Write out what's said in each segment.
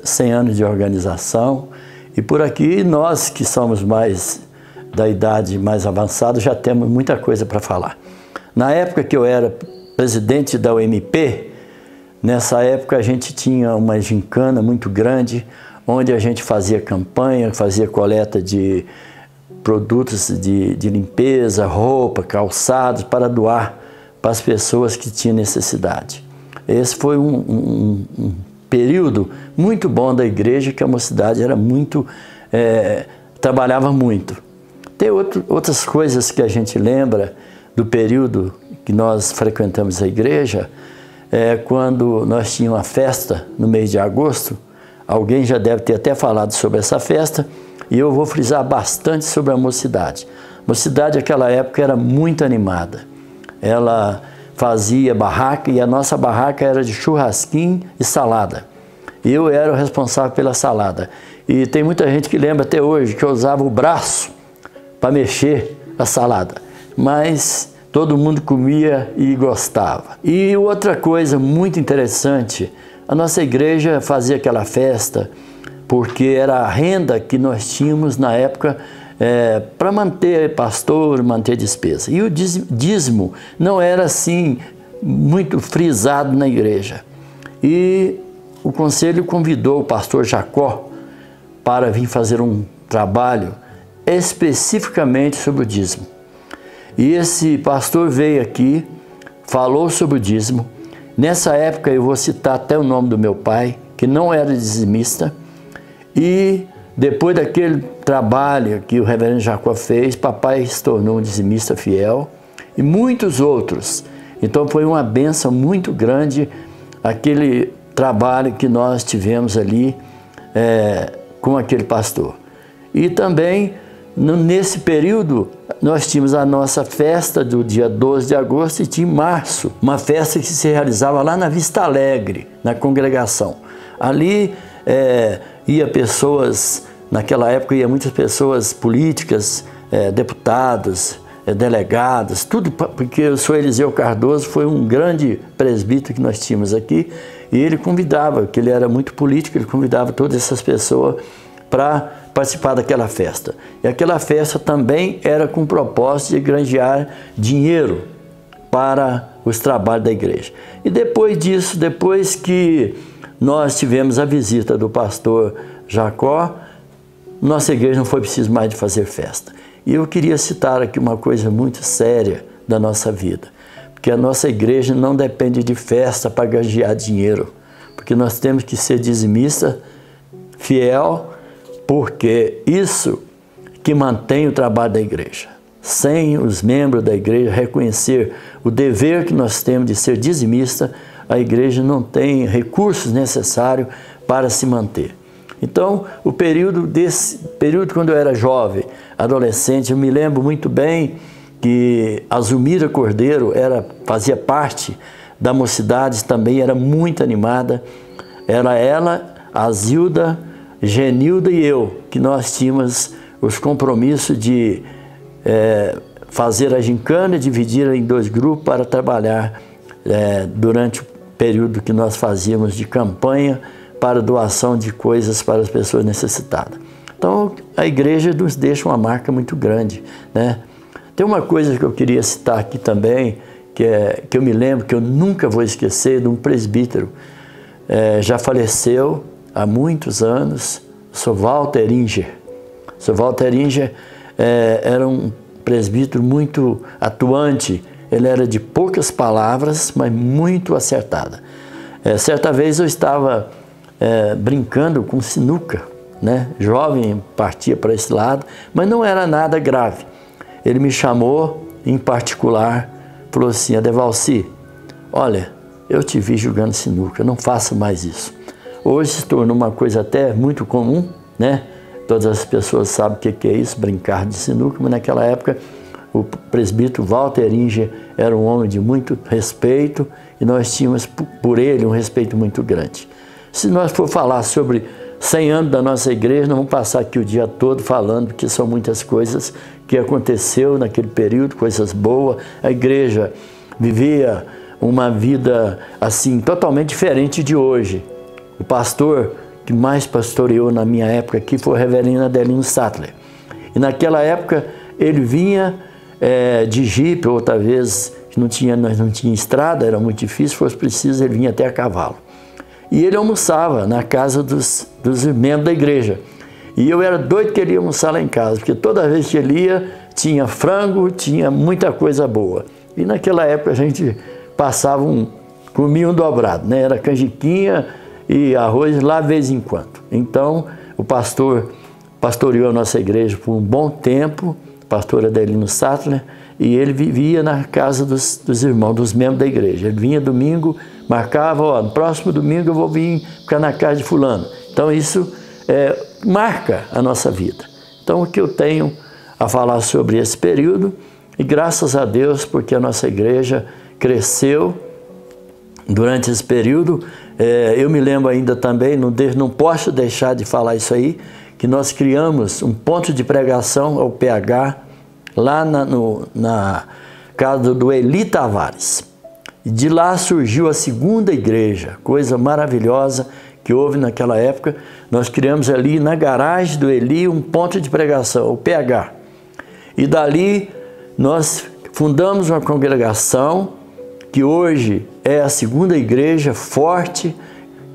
100 anos de organização, e por aqui nós que somos mais da idade mais avançada já temos muita coisa para falar. Na época que eu era presidente da UMP, nessa época a gente tinha uma gincana muito grande, onde a gente fazia campanha, fazia coleta de produtos de limpeza, roupa, calçados, para doar para as pessoas que tinham necessidade. Esse foi um período muito bom da igreja, que a mocidade era muito, trabalhava muito. Tem outras coisas que a gente lembra do período que nós frequentamos a igreja, quando nós tínhamos uma festa no mês de agosto. Alguém já deve ter até falado sobre essa festa, e eu vou frisar bastante sobre a mocidade. A mocidade naquela época era muito animada. Ela fazia barraca, e a nossa barraca era de churrasquinho e salada. Eu era o responsável pela salada. E tem muita gente que lembra até hoje que eu usava o braço para mexer a salada. Mas todo mundo comia e gostava. E outra coisa muito interessante, a nossa igreja fazia aquela festa porque era a renda que nós tínhamos na época para manter pastor, manter despesa. E o dízimo não era assim muito frisado na igreja. E o conselho convidou o pastor Jacó para vir fazer um trabalho especificamente sobre o dízimo. E esse pastor veio aqui, falou sobre o dízimo. Nessa época eu vou citar até o nome do meu pai, que não era dizimista, e depois daquele trabalho que o reverendo Jacó fez, papai se tornou um dizimista fiel, e muitos outros. Então foi uma bênção muito grande aquele trabalho que nós tivemos ali com aquele pastor. E também, nesse período, nós tínhamos a nossa festa do dia 12 de agosto e de março, uma festa que se realizava lá na Vista Alegre, na congregação. Ali ia pessoas, naquela época ia muitas pessoas políticas, deputados, delegados, tudo porque o senhor Eliseu Cardoso foi um grande presbítero que nós tínhamos aqui, e ele convidava, que ele era muito político, ele convidava todas essas pessoas para participar daquela festa. E aquela festa também era com o propósito de granjear dinheiro para os trabalhos da igreja. E depois disso, depois que nós tivemos a visita do pastor Jacó, nossa igreja não foi preciso mais de fazer festa. E eu queria citar aqui uma coisa muito séria da nossa vida, porque a nossa igreja não depende de festa para granjear dinheiro, porque nós temos que ser dizimista fiel, porque isso que mantém o trabalho da igreja. Sem os membros da igreja reconhecer o dever que nós temos de ser dizimista, a igreja não tem recursos necessários para se manter. Então, o período quando eu era jovem, adolescente, eu me lembro muito bem que a Zulmira Cordeiro fazia parte da mocidade, também era muito animada. Era ela, a Zilda, Genilda e eu, que nós tínhamos os compromissos de fazer a gincana, dividir em 2 grupos para trabalhar durante o período que nós fazíamos de campanha para doação de coisas para as pessoas necessitadas. Então, a igreja nos deixa uma marca muito grande, né? Tem uma coisa que eu queria citar aqui também, que eu me lembro, que eu nunca vou esquecer, de um presbítero, já faleceu há muitos anos, o Sr. Walter Inger. O Sr. Walter Inger era um presbítero muito atuante, ele era de poucas palavras, mas muito acertada. Certa vez eu estava brincando com sinuca, né? Jovem, partia para esse lado, mas não era nada grave. Ele me chamou em particular, falou assim: Adevalci, olha, eu te vi jogando sinuca, não faça mais isso. Hoje se tornou uma coisa até muito comum, né? Todas as pessoas sabem o que é isso, brincar de sinuca, mas naquela época o presbítero Walter Inger era um homem de muito respeito e nós tínhamos por ele um respeito muito grande. Se nós for falar sobre 100 anos da nossa igreja, nós vamos passar aqui o dia todo falando, porque são muitas coisas que aconteceu naquele período, coisas boas. A igreja vivia uma vida assim totalmente diferente de hoje. O pastor que mais pastoreou na minha época aqui foi o reverendo Adelino Sattler. E naquela época ele vinha de jipe, outra vez nós não tinha estrada, era muito difícil, se fosse preciso ele vinha até a cavalo. E ele almoçava na casa dos membros da igreja. E eu era doido que ele ia almoçar lá em casa, porque toda vez que ele ia, tinha frango, tinha muita coisa boa. E naquela época a gente comia um dobrado, né? Era canjiquinha e arroz lá de vez em quando. Então o pastor pastoreou a nossa igreja por um bom tempo, o pastor Adelino Sattler, e ele vivia na casa dos irmãos, dos membros da igreja. Ele vinha domingo, marcava, no próximo domingo eu vou vir ficar na casa de fulano. Então isso marca a nossa vida. Então o que eu tenho a falar sobre esse período, e graças a Deus, porque a nossa igreja cresceu durante esse período. Eu me lembro ainda também, não posso deixar de falar isso aí, que nós criamos um ponto de pregação, o PH, lá na casa do Eli Tavares. E de lá surgiu a segunda igreja, coisa maravilhosa que houve naquela época. Nós criamos ali na garagem do Eli um ponto de pregação, o PH. E dali nós fundamos uma congregação que hoje é a segunda igreja forte,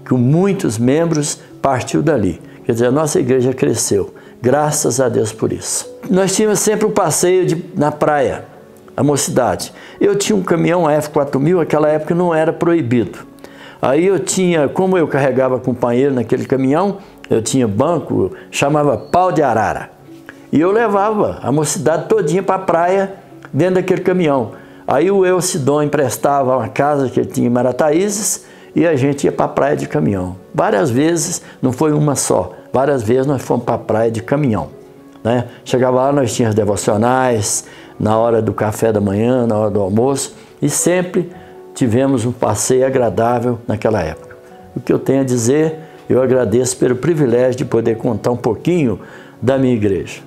com muitos membros, partiu dali. Quer dizer, a nossa igreja cresceu, graças a Deus por isso. Nós tínhamos sempre um passeio na praia, a Mocidade. Eu tinha um caminhão F4000, naquela época não era proibido. Aí eu tinha, como eu carregava companheiro naquele caminhão, eu tinha banco, chamava pau de arara. E eu levava a Mocidade todinha para a praia dentro daquele caminhão. Aí o Elcidon emprestava uma casa que ele tinha em Marataízes e a gente ia para a praia de caminhão. Várias vezes, não foi uma só, várias vezes nós fomos para a praia de caminhão, né? Chegava lá, nós tínhamos devocionais, na hora do café da manhã, na hora do almoço, e sempre tivemos um passeio agradável naquela época. O que eu tenho a dizer, eu agradeço pelo privilégio de poder contar um pouquinho da minha igreja.